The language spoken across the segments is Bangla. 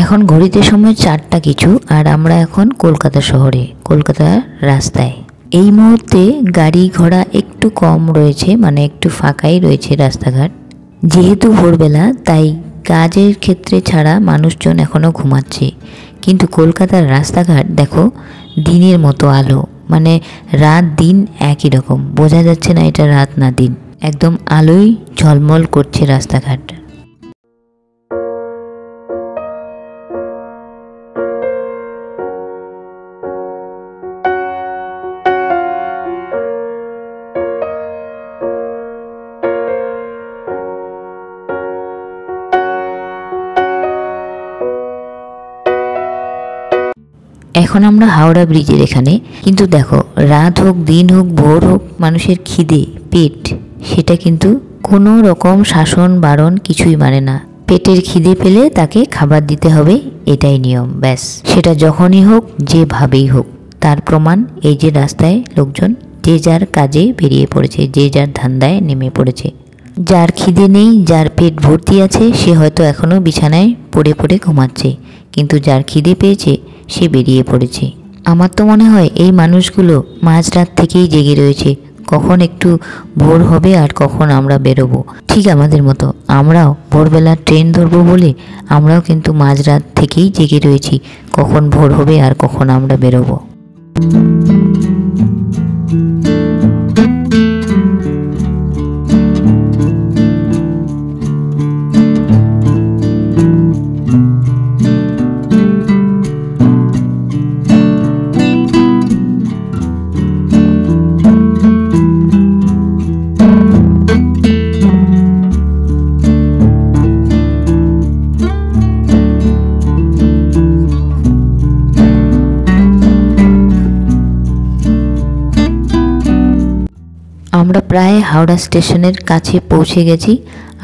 এখন ঘড়িতে সময় 4টা কিছু, আর আমরা এখন কলকাতা শহরে, কলকাতার রাস্তায়। এই মুহূর্তে গাড়ি ঘোড়া একটু কম রয়েছে, মানে একটু ফাঁকাই রয়েছে রাস্তাঘাট। যেহেতু ভোরবেলা, তাই কাজের ক্ষেত্রে ছাড়া মানুষজন এখনও ঘুমাচ্ছে। কিন্তু কলকাতার রাস্তাঘাট দেখো, দিনের মতো আলো, মানে রাত দিন একই রকম, বোঝা যাচ্ছে না এটা রাত না দিন। একদম আলোয় ঝলমল করছে রাস্তাঘাট। এখন আমরা হাওড়া ব্রিজের এখানে। কিন্তু দেখো, রাত হোক দিন হোক ভোর হোক, মানুষের খিদে পেট সেটা কিন্তু কোনো রকম শাসন বারণ কিছুই মানে না। পেটের খিদে পেলে তাকে খাবার দিতে হবে, এটাই নিয়ম, ব্যাস। সেটা যখনই হোক, যেভাবেই হোক। তার প্রমাণ এই যে রাস্তায় লোকজন যে যার কাজে বেরিয়ে পড়েছে, যে যার ধান্দায় নেমে পড়েছে। যার খিদে নেই, যার পেট ভর্তি আছে, সে হয়তো এখনো বিছানায় পড়ে পড়ে ঘুমাচ্ছে, কিন্তু যার খিদে পেয়েছে সে বেরিয়ে পড়েছে। আমার তো মনে হয় এই মানুষগুলো মাঝরাত থেকেই জেগে রয়েছে, কখন একটু ভোর হবে আর কখন আমরা বেরোবো। ঠিক আমাদের মতো আমরাও ভোরবেলা ট্রেন ধরবো বলে আমরাও কিন্তু মাঝরাত থেকেই জেগে রয়েছি, কখন ভোর হবে আর কখন আমরা বেরোবো। আমরা প্রায় হাওড়া স্টেশনের কাছে পৌঁছে গেছি।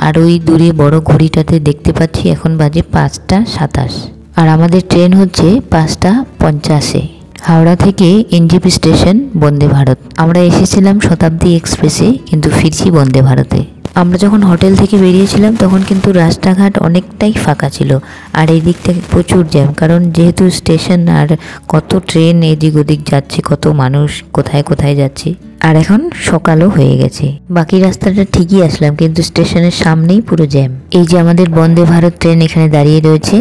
আর ওই দূরে বড় ঘড়িটাতে দেখতে পাচ্ছি এখন বাজে 5টা 27, আর আমাদের ট্রেন হচ্ছে 5টা 50-এ। হাওড়া থেকে এনজেপি স্টেশন, বন্দে ভারত। আমরা এসেছিলাম শতাব্দী এক্সপ্রেসে, কিন্তু ফিরছি বন্দে ভারতে। আমরা যখন হোটেল থেকে বেরিয়েছিলাম তখন কিন্তু রাস্তাঘাট অনেকটাই ফাঁকা ছিল, আর এই দিক থেকে প্রচুর জ্যাম, কারণ যেহেতু স্টেশন আর কত ট্রেন এদিক ওদিক যাচ্ছে, কত মানুষ কোথায় কোথায় যাচ্ছে। আর এখন সকালও হয়ে গেছে। বাকি রাস্তাটা ঠিকই আসলাম, কিন্তু স্টেশনের সামনেই পুরো জ্যাম। এই যে আমাদের বন্দে ভারত ট্রেন এখানে দাঁড়িয়ে রয়েছে।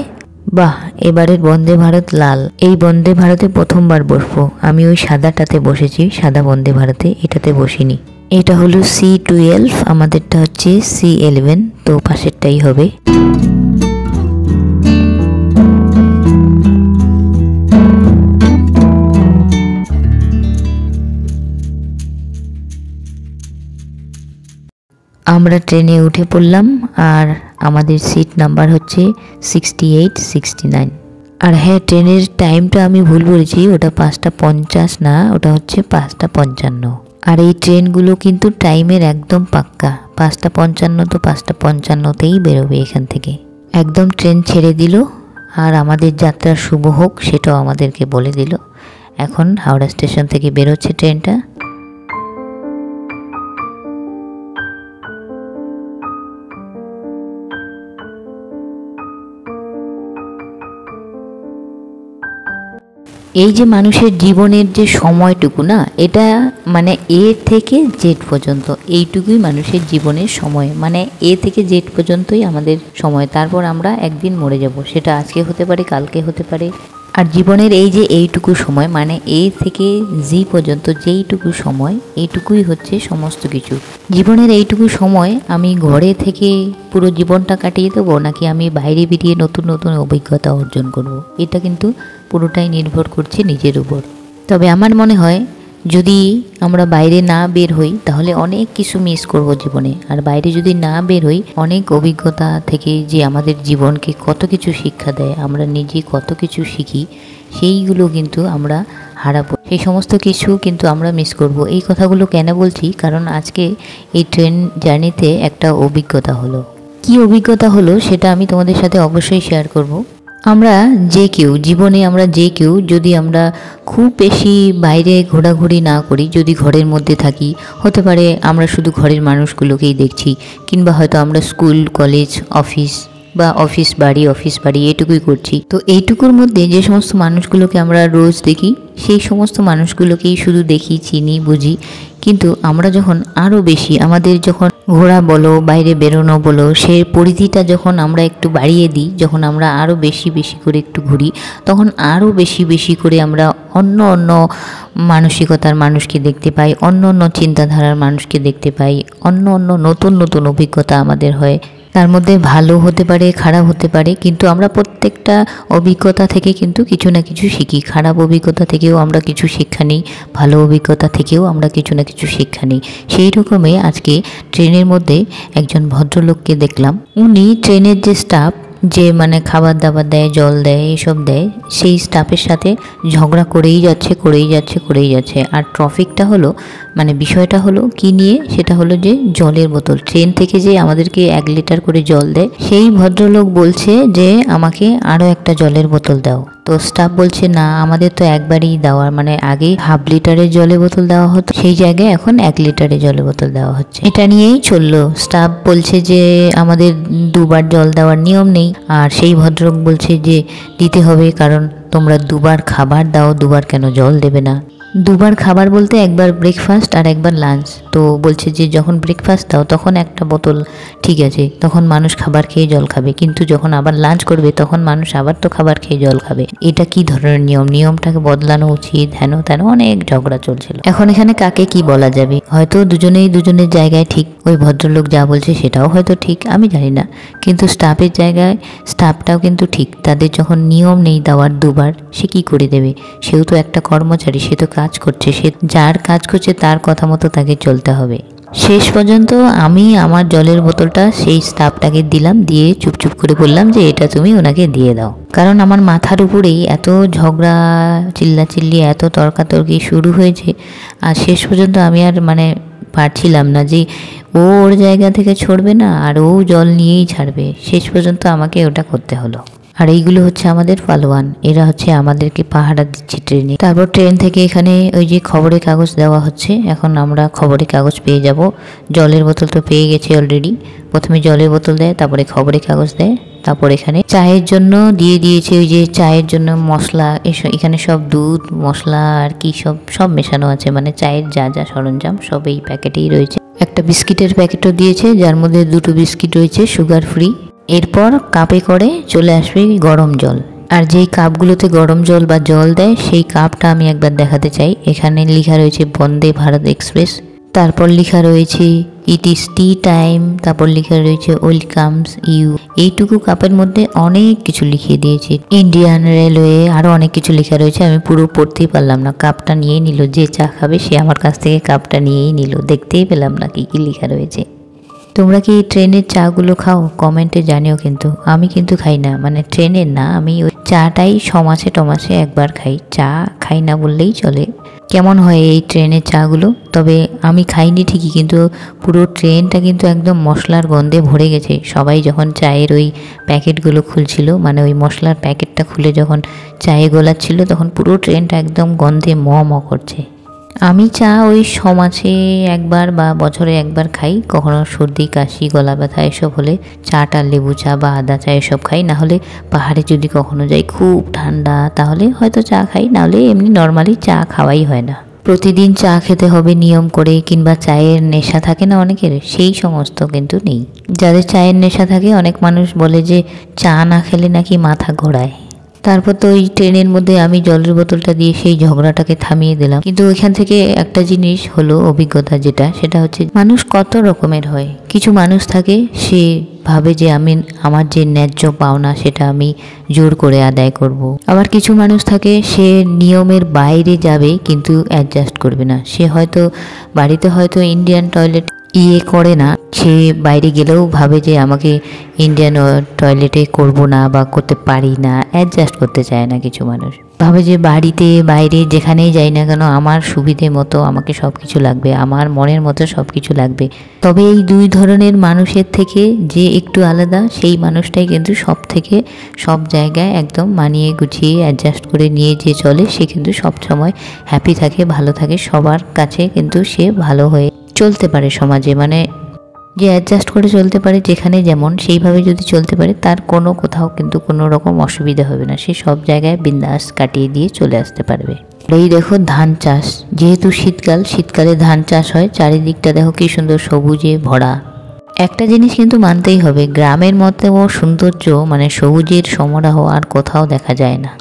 বাহ, এবারের বন্দে ভারত লাল। এই বন্দে ভারতে প্রথমবার বসবো আমি। ওই সাদাটাতে বসেছি, সাদা বন্দে ভারতে, এটাতে বসিনি। এটা হলো C12, আমাদেরটা হচ্ছে C11, তো পাশেরটাই হবে। আমরা ট্রেনে উঠে পড়লাম, আর আমাদের সিট নাম্বার হচ্ছে 68-69। আর হ্যাঁ, ট্রেনের টাইমটা আমি ভুল বলেছি, ওটা 5টা 50 না, ওটা হচ্ছে 5টা 55। আর এই ট্রেনগুলো কিন্তু টাইমের একদম পাক্কা। 5টা 55 তো 5টা 55তেই বেরোবে এখান থেকে। একদম ট্রেন ছেড়ে দিল, আর আমাদের যাত্রা শুভ হোক সেটাও আমাদেরকে বলে দিল। এখন হাওড়া স্টেশন থেকে বেরোচ্ছে ট্রেনটা। এই যে মানুষের জীবনের যে সময়টুকু না, এটা মানে এ থেকে জেড পর্যন্ত, এইটুকুই মানুষের জীবনের সময়। মানে এ থেকে জেড পর্যন্তই আমাদের সময়। তারপর আমরা একদিন মরে যাব, সেটা আজকে হতে পারে, কালকে হতে পারে। আর জীবনের এই যে এইটুকু সময়, মানে এ থেকে জি পর্যন্ত যেইটুকু সময়, এইটুকুই হচ্ছে সমস্ত কিছু। জীবনের এইটুকু সময় আমি ঘরে থেকে পুরো জীবনটা কাটিয়ে দেবো, নাকি আমি বাইরে বেরিয়ে নতুন নতুন অভিজ্ঞতা অর্জন করব, এটা কিন্তু পুরোটাই নির্ভর করছে নিজের উপর। তবে আমার মনে হয় যদি আমরা বাইরে না বের হই তাহলে অনেক কিছু মিস করব জীবনে। আর বাইরে যদি না বের হই, অনেক অভিজ্ঞতা থেকে যে আমাদের জীবনকে কত কিছু শিক্ষা দেয়, আমরা নিজে কত কিছু শিখি, সেইগুলো কিন্তু আমরা হারাবো। সেই সমস্ত কিছু কিন্তু আমরা মিস করব। এই কথাগুলো কেন বলছি, কারণ আজকে এই ট্রেন জার্নিতে একটা অভিজ্ঞতা হলো। কি অভিজ্ঞতা হলো সেটা আমি তোমাদের সাথে অবশ্যই শেয়ার করব। আমরা যে কেউ জীবনে, আমরা যে কেউ যদি আমরা খুব বেশি বাইরে ঘোরাঘুরি না করি, যদি ঘরের মধ্যে থাকি, হতে পারে আমরা শুধু ঘরের মানুষগুলোকেই দেখছি, কিংবা হয়তো আমরা স্কুল কলেজ অফিস বা অফিস বাড়ি এটুকুই করছি। তো এইটুকুর মধ্যে যে সমস্ত মানুষগুলোকে আমরা রোজ দেখি সেই সমস্ত মানুষগুলোকেই শুধু দেখি, চিনি, বুঝি। কিন্তু আমরা যখন আরও বেশি আমাদের যখন ঘোরা বলো, বাইরে বেরোনো বলো, সেই পরিধিটা যখন আমরা একটু বাড়িয়ে দিই, যখন আমরা আরও বেশি বেশি করে একটু ঘুরি, তখন আরও বেশি বেশি করে আমরা অন্য অন্য মানসিকতার মানুষকে দেখতে পাই, অন্য অন্য চিন্তাধারার মানুষকে দেখতে পাই, অন্য অন্য নতুন নতুন অভিজ্ঞতা আমাদের হয়। তার মধ্যে ভালো হতে পারে, খারাপ হতে পারে, কিন্তু আমরা প্রত্যেকটা অভিজ্ঞতা থেকে কিন্তু কিছু না কিছু শিখি। খারাপ অভিজ্ঞতা থেকেও আমরা কিছু শিক্ষা নিই, ভালো অভিজ্ঞতা থেকেও আমরা কিছু না কিছু শিক্ষা নিই। সেই রকমই আজকে ট্রেনের মধ্যে একজন ভদ্রলোককে দেখলাম। উনি ট্রেনের যে স্টাফ, যে মানে খাবার দাবার দেয়, জল দেয়, এসব দেয়, সেই স্টাফের সাথে ঝগড়া করেই যাচ্ছে। আর ট্রাফিকটা হলো মানে বিষয়টা হলো কি নিয়ে, সেটা হলো যে জলের বোতল। ট্রেন থেকে যে আমাদেরকে 1 লিটার করে জল দেয়, সেই ভদ্রলোক বলছে যে আমাকে আরও একটা জলের বোতল দাও। তো স্টাফ বলছে না, আমাদের তো একবারই দেওয়ার, মানে আগে 1/2 লিটারের জলের বোতল দেওয়া হতো, সেই জায়গায় এখন 1 লিটারের জলের বোতল দেওয়া হচ্ছে। এটা নিয়েই চললো। স্টাফ বলছে যে আমাদের 2বার জল দেওয়ার নিয়ম নেই, আর সেই ভদ্রলোক বলছে যে দিতে হবে, কারণ তোমরা 2বার খাবার দাও, 2বার কেন জল দেবে না? 2বার খাবার বলতে একবার ব্রেকফাস্ট আর একবার লাঞ্চ। তো বলছে যে যখন ব্রেকফাস্ট দাও তখন একটা বোতল ঠিক আছে, তখন মানুষ খাবার খেয়ে জল খাবে, কিন্তু যখন আবার লাঞ্চ করবে তখন মানুষ আবার তো খাবার খেয়ে জল খাবে। এটা কি ধরনের নিয়ম? নিয়মটাকে বদলানো উচিত, হেন তেন অনেক ঝগড়া চলছিল। এখন এখানে কাকে কি বলা যাবে? হয়তো দুজনেই দুজনের জায়গায় ঠিক, ওই ভদ্রলোক যা বলছে সেটাও হয়তো ঠিক, আমি জানি না। কিন্তু স্টাফের জায়গায় স্টাফটাও কিন্তু ঠিক। তাদের যখন নিয়ম নেই দেওয়ার 2বার, সে কি করে দেবে? সেও তো একটা কর্মচারী, সে তো কাজ করছে, সে যার কাজ করছে তার কথা মতো তাকে চলতে হবে। শেষ পর্যন্ত আমি আমার জলের বোতলটা সেই স্টাফটাকে দিলাম, দিয়ে চুপচুপ করে বললাম যে এটা তুমি ওনাকে দিয়ে দাও। কারণ আমার মাথার উপরেই এত ঝগড়া, চিল্লাচিল্লি, এত তর্কাতর্কি শুরু হয়েছে, আর শেষ পর্যন্ত আমি আর মানে পারছিলাম না যে ও ওর জায়গা থেকে ছড়বে না, আর ও জল নিয়েই ছাড়বে। শেষ পর্যন্ত আমাকে ওটা করতে হলো। আর এইগুলো হচ্ছে আমাদের পালোয়ান, এরা হচ্ছে আমাদেরকে পাহারা দিচ্ছে ট্রেনে। তারপর ট্রেন থেকে এখানে ওই যে খবরের কাগজ দেওয়া হচ্ছে, এখন আমরা খবরের কাগজ পেয়ে যাব। জলের বোতল তো পেয়ে গেছি অলরেডি। প্রথমে জলের বোতল দেয়, তারপরে খবরের কাগজ দেয়, তারপর এখানে চায়ের জন্য দিয়ে দিয়েছে ওই যে চায়ের জন্য মশলা, এসব এখানে সব দুধ, মশলা আর কি সব মেশানো আছে, মানে চায়ের যা যা সরঞ্জাম সব এই প্যাকেটেই রয়েছে। একটা বিস্কিটের প্যাকেটও দিয়েছে, যার মধ্যে 2টো বিস্কিট রয়েছে সুগার ফ্রি। এরপর কাপে করে চলে আসবে গরম জল, আর যেই কাপগুলোতে গরম জল বা জল দেয় সেই কাপটা আমি একবার দেখাতে চাই। এখানে লেখা রয়েছে বন্দে ভারত এক্সপ্রেস, তারপর লেখা রয়েছে ইট ইজ টি টাইম, তারপর লেখা রয়েছে ওয়েলকামস ইউ। এইটুকু কাপের মধ্যে অনেক কিছু লিখিয়ে দিয়েছে, ইন্ডিয়ান রেলওয়ে, আরও অনেক কিছু লেখা রয়েছে। আমি পুরো পড়তেই পারলাম না, কাপটা নিয়েই নিল। যে চা খাবে সে আমার কাছ থেকে কাপটা নিয়েই নিল, দেখতেই পেলাম না কি কি লেখা রয়েছে। তোমরা কি ট্রেনের চাগুলো খাও? কমেন্টে জানিও। কিন্তু আমি কিন্তু খাই না, মানে ট্রেনের না, আমি ওই চাটাই সমাসে টমাসে একবার খাই। চা খাই না বললেই চলে। কেমন হয় এই ট্রেনের চাগুলো? তবে আমি খাইনি ঠিকই, কিন্তু পুরো ট্রেনটা কিন্তু একদম মশলার গন্ধে ভরে গেছে। সবাই যখন চায়ের ওই প্যাকেটগুলো খুলছিল, মানে ওই মশলার প্যাকেটটা খুলে যখন চায়ে গোলাচ্ছিল, তখন পুরো ট্রেনটা একদম গন্ধে ম করছে। আমি চা ওই সমাসে একবার বা বছরে একবার খাই, কখনো সর্দি, কাশি, গলা ব্যথা এসব হলে চাটা লেবু চা বা আদা চা এসব খাই। না হলে পাহাড়ে যদি কখনো যাই খুব ঠান্ডা, তাহলে হয়তো চা খাই, নাহলে এমনি নর্মালি চা খাওয়াই হয় না। প্রতিদিন চা খেতে হবে নিয়ম করে, কিংবা চায়ের নেশা থাকে না অনেকের, সেই সমস্ত কিন্তু নেই। যাদের চায়ের নেশা থাকে, অনেক মানুষ বলে যে চা না খেলে নাকি মাথা ঘোরায়। তারপর তো ওই ট্রেনের মধ্যে আমি জলের বোতলটা দিয়ে সেই ঝগড়াটাকে থামিয়ে দিলাম। কিন্তু ওইখান থেকে একটা জিনিস হলো অভিজ্ঞতা, সেটা হচ্ছে মানুষ কত রকমের হয়। কিছু মানুষ থাকে সে ভাবে যে আমার যে ন্যায্য পাওনা সেটা আমি জোর করে আদায় করব। আবার কিছু মানুষ থাকে সে নিয়মের বাইরে যাবে কিন্তু অ্যাডজাস্ট করবে না। সে হয়তো বাড়িতে হয়তো ইন্ডিয়ান টয়লেট করে না, সে বাইরে গেলেও ভাবে যে আমাকে ইন্ডিয়ান টয়লেটে করব না বা করতে পারি না, অ্যাডজাস্ট করতে চায় না। কিছু মানুষ ভাবে যে বাড়িতে বাইরে যেখানেই যাই না কেন আমার সুবিধে মতো আমাকে সব কিছু লাগবে, আমার মনের মতো সব কিছু লাগবে। তবে এই 2 ধরনের মানুষের থেকে যে একটু আলাদা, সেই মানুষটাই কিন্তু সব জায়গায় একদম মানিয়ে গুছিয়ে অ্যাডজাস্ট করে নিয়ে যে চলে, সে কিন্তু সব সময় হ্যাপি থাকে, ভালো থাকে, সবার কাছে কিন্তু সে ভালো হয়ে চলতে পারে সমাজে। মানে যে অ্যাডজাস্ট করে চলতে পারে, যেখানে যেমন সেইভাবে যদি চলতে পারে, তার কোনো কোথাও কিন্তু কোনো রকম অসুবিধা হবে না, সে সব জায়গায় বিন্দাস কাটিয়ে দিয়ে চলে আসতে পারবে। এই দেখো ধান চাষ, যেহেতু শীতকাল, শীতকালে ধান চাষ হয়, চারিদিকটা দেখো কি সুন্দর সবুজে ভরা। একটা জিনিস কিন্তু মানতেই হবে, গ্রামের মতো সৌন্দর্য মানে সবুজের সমারোহ আর কোথাও দেখা যায় না।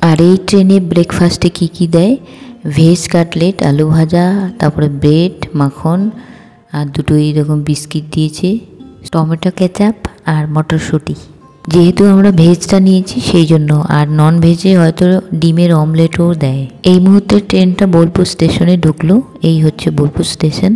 আর এই ট্রেনে ব্রেকফাস্টে কি কি দেয়, ভেজ কাটলেট, আলু ভাজা, তারপরে ব্রেড, মাখন, আর দুটো এইরকম বিস্কিট দিয়েছে, টমেটো কেচাপ আর মটরশুঁটি। যেহেতু আমরা ভেজটা নিয়েছি সেই জন্য, আর নন ভেজে হয়তো ডিমের অমলেটও দেয়। এই মুহূর্তে ট্রেনটা বোলপুর স্টেশনে ঢুকলো। এই হচ্ছে বোলপুর স্টেশন।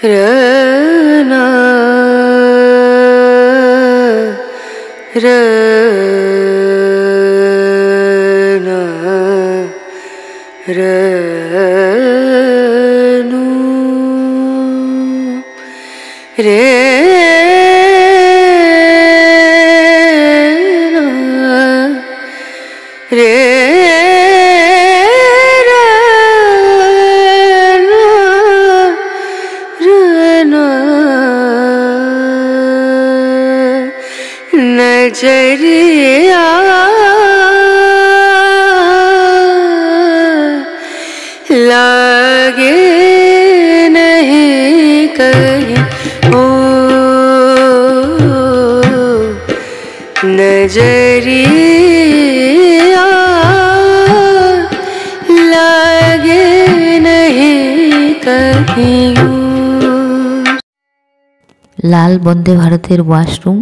रना रना रनु रे रे नजरिया लागे नहीं कहीं ओ नजरिया लागे नहीं कहीं। লাল বন্দে ভারতের ওয়াশরুম,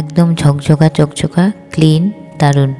একদম ঝকঝকা চকচকা, ক্লিন, দারুণ।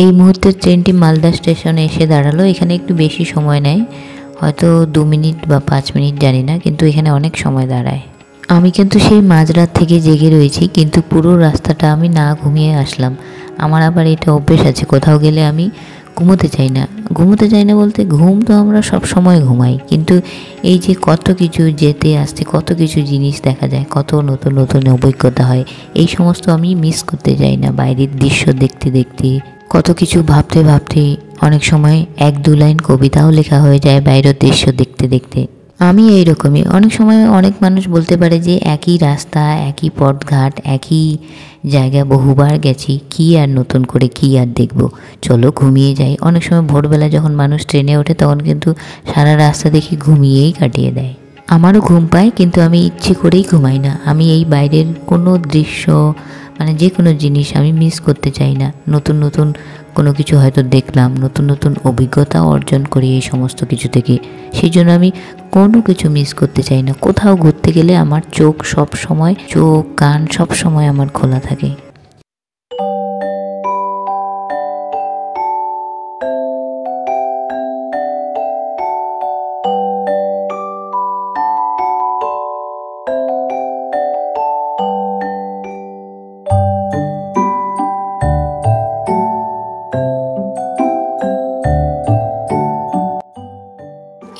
এই মুহূর্তে ট্রেনটি মালদা স্টেশনে এসে দাঁড়ালো। এখানে একটু বেশি সময় নেয়, হয়তো 2 মিনিট বা 5 মিনিট জানি না, কিন্তু এখানে অনেক সময় দাঁড়ায়। আমি কিন্তু সেই মাঝরাত থেকে জেগে রয়েছি, কিন্তু পুরো রাস্তাটা আমি না ঘুমিয়ে আসলাম। আমার আবার এটা অভ্যেস আছে, কোথাও গেলে আমি ঘুমোতে চাই না। ঘুমোতে চাই না বলতে, ঘুম তো আমরা সব সময় ঘুমাই, কিন্তু এই যে কত কিছু যেতে আসতে কত কিছু জিনিস দেখা যায়, কত নতুন নতুন অভিজ্ঞতা হয়, এই সমস্ত আমি মিস করতে চাই না। বাইরের দৃশ্য দেখতে দেখতে, কত কিছু ভাবতে ভাবতে অনেক সময় 1-2 লাইন কবিতাও লেখা হয়ে যায় বাইরের দৃশ্য দেখতে দেখতে। আমি এইরকমই। অনেক সময় অনেক মানুষ বলতে পারে যে একই রাস্তা, একই পথঘাট, একই জায়গা বহুবার গেছি, কি আর নতুন করে কি আর দেখব, চলো ঘুমিয়ে যাই। অনেক সময় ভোরবেলা যখন মানুষ ট্রেনে ওঠে তখন কিন্তু সারা রাস্তা দেখি ঘুমিয়েই কাটিয়ে দেয়। আমারও ঘুম পায়, কিন্তু আমি ইচ্ছে করেই ঘুমাই না। আমি এই বাইরের কোনো দৃশ্য, মানে যে কোনো জিনিস আমি মিস করতে চাই না। নতুন নতুন কোনো কিছু হয়তো দেখলাম, নতুন নতুন অভিজ্ঞতা অর্জন করি এই সমস্ত কিছু থেকে। সেই জন্য আমি কোনো কিছু মিস করতে চাই না। কোথাও ঘুরতে গেলে আমার চোখ কান সব সময় আমার খোলা থাকে।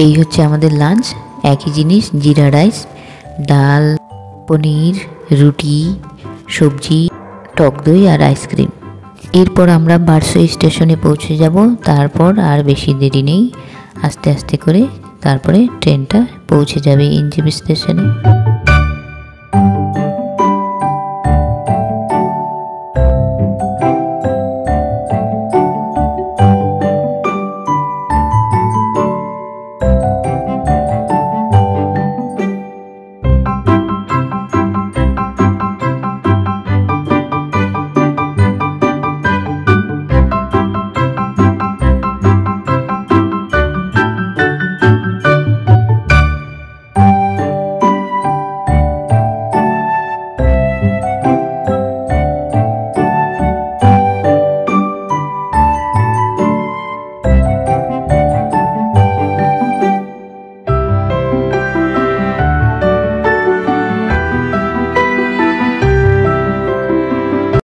এই হচ্ছে আমাদের লাঞ্চ। একই জিনিস, জিরা রাইস, ডাল, পনির, রুটি, সবজি, টক দই আর আইসক্রিম। এরপর আমরা বারসই স্টেশনে পৌঁছে যাব। তারপর আর বেশি দেরি নেই, আস্তে আস্তে করে তারপরে ট্রেনটা পৌঁছে যাবে এনজেপি স্টেশনে।